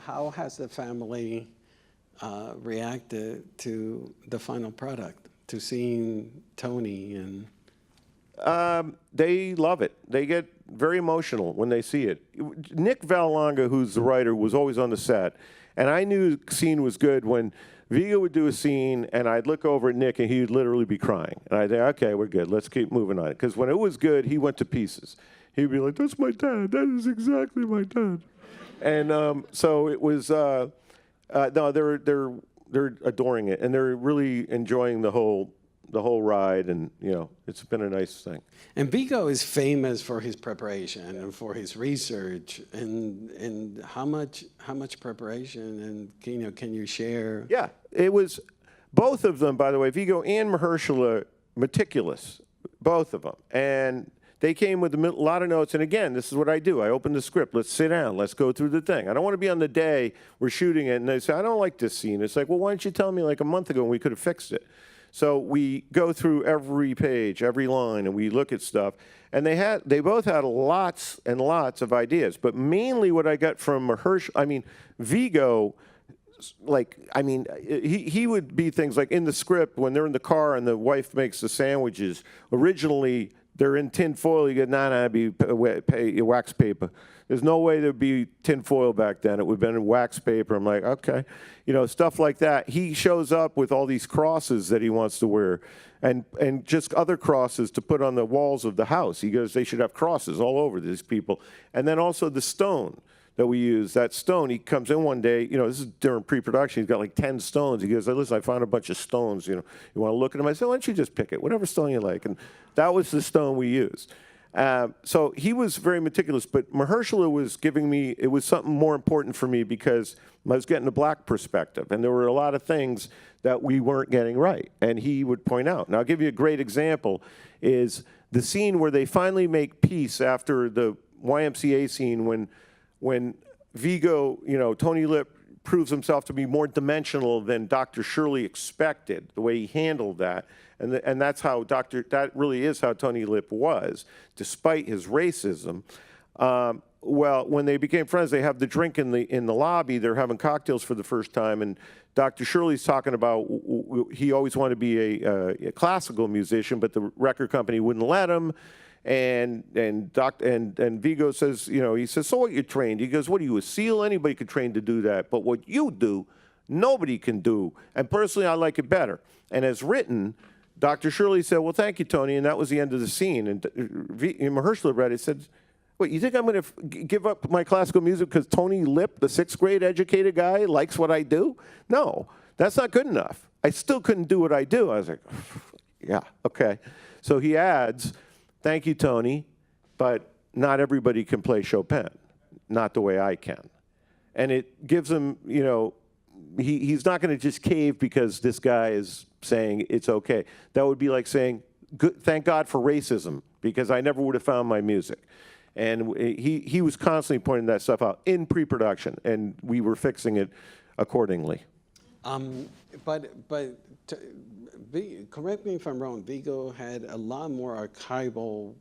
how has the family reacted to the final product, to seeing Tony and? They love it. They get very emotional when they see it. Nick Vallelonga, who's the writer, was always on the set, and I knew the scene was good when Vigo would do a scene, and I'd look over at Nick, and he'd literally be crying. And I'd say, okay, we're good. Let's keep moving on. Because when it was good, he went to pieces. He'd be like, that's my dad. That is exactly my dad. And so it was, no, they're adoring it, and they're really enjoying the whole ride, and it's been a nice thing. And Vigo is famous for his preparation and for his research, and how much preparation, and can you share? Yeah, it was both of them, by the way, Vigo and Mahershala, meticulous, both of them, and they came with a lot of notes. And again, this is what I do. I open the script. Let's sit down. Let's go through the thing. I don't want to be on the day we're shooting it and they say, I don't like this scene. It's like, well, why didn't you tell me like a month ago and we could have fixed it? So we go through every page, every line, and we look at stuff. And they both had lots and lots of ideas. But mainly what I got from Vigo, he would be things like in the script when they're in the car and the wife makes the sandwiches. Originally, they're in tin foil. You get, it'd be wax paper. There's no way there'd be tin foil back then. It would have been in wax paper. I'm like, okay. Stuff like that. He shows up with all these crosses that he wants to wear and just other crosses to put on the walls of the house. He goes, they should have crosses all over these people. And then also the stone that we use, that stone, he comes in one day, this is during pre-production, he's got like 10 stones. He goes, listen, I found a bunch of stones, you want to look at them? I said, why don't you just pick it, whatever stone you like. And that was the stone we used. So he was very meticulous, but Mahershala was giving me, it was something more important for me because I was getting a black perspective, and there were a lot of things that we weren't getting right, and he would point out. Now, I'll give you a great example, is the scene where they finally make peace after the YMCA scene when Vigo, Tony Lip proves himself to be more dimensional than Dr. Shirley expected, the way he handled that. And that's how that really is how Tony Lip was, despite his racism. Well, when they became friends, they have the drink in the lobby. They're having cocktails for the first time, and Dr. Shirley's talking about he always wanted to be a classical musician, but the record company wouldn't let him. And Vigo says, he says, so what, you trained? He goes, what are you, a SEAL? Anybody could train to do that. But what you do, nobody can do. And personally, I like it better. And as written, Dr. Shirley said, well, thank you, Tony. And that was the end of the scene. And Mahershala read it, said, wait, you think I'm going to give up my classical music because Tony Lip, the 6th grade educated guy, likes what I do? No, that's not good enough. I still couldn't do what I do. I was like, yeah, okay. So he adds, thank you, Tony, but not everybody can play Chopin, not the way I can. And it gives him, he's not going to just cave because this guy is saying it's okay. That would be like saying, thank God for racism, because I never would have found my music. And he was constantly pointing that stuff out in pre-production, and we were fixing it accordingly. Correct me if I'm wrong, Vigo had a lot more archival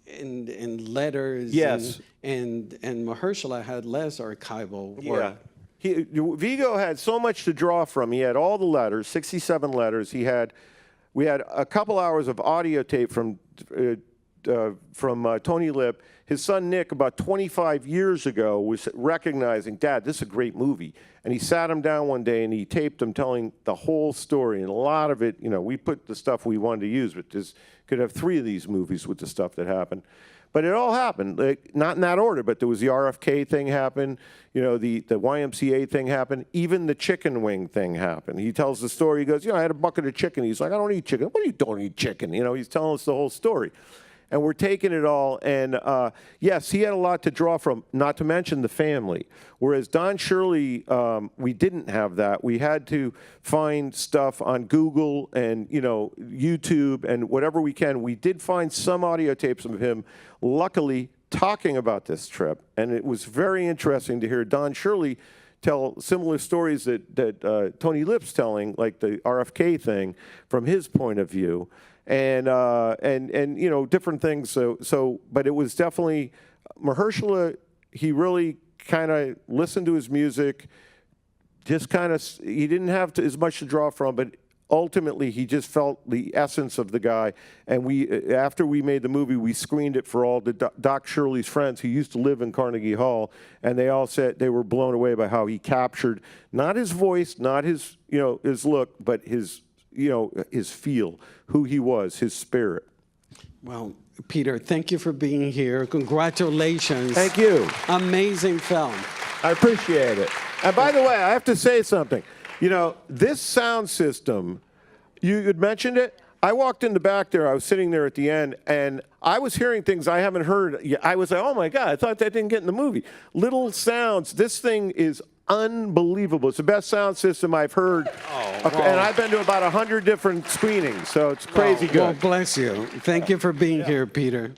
in letters. Yes. And Mahershala had less archival work. Yeah. Vigo had so much to draw from. He had all the letters, 67 letters. We had a couple hours of audio tape from Tony Lip. His son Nick, about 25 years ago, was recognizing, Dad, this is a great movie. And he sat him down one day and he taped him telling the whole story. And a lot of it, we put the stuff we wanted to use, but could have 3 of these movies with the stuff that happened. But it all happened, not in that order, but there was the RFK thing happened, the YMCA thing happened, even the chicken wing thing happened. He tells the story, he goes, I had a bucket of chicken. He's like, I don't eat chicken. What do you don't eat chicken? He's telling us the whole story. And we're taking it all, and yes, he had a lot to draw from, not to mention the family. Whereas Don Shirley, we didn't have that. We had to find stuff on Google and YouTube and whatever we can. We did find some audio tapes of him, luckily, talking about this trip. And it was very interesting to hear Don Shirley tell similar stories that Tony Lip's telling, like the RFK thing, from his point of view. And different things. But it was definitely Mahershala. He really kind of listened to his music, just kind of, he didn't have as much to draw from, but ultimately he just felt the essence of the guy. And after we made the movie, we screened it for all the Doc Shirley's friends who used to live in Carnegie Hall, and they all said they were blown away by how he captured not his voice, not his, his look, but his, his feel, who he was, his spirit. Well, Peter, thank you for being here. Congratulations. Thank you. Amazing film. I appreciate it. And by the way, I have to say something. This sound system, you had mentioned it. I walked in the back there. I was sitting there at the end, and I was hearing things I haven't heard yet. I was like, oh, my God, I thought that didn't get in the movie. Little sounds. This thing is unbelievable. It's the best sound system I've heard. And I've been to about 100 different screenings, so it's crazy good. Well, bless you. Thank you for being here, Peter.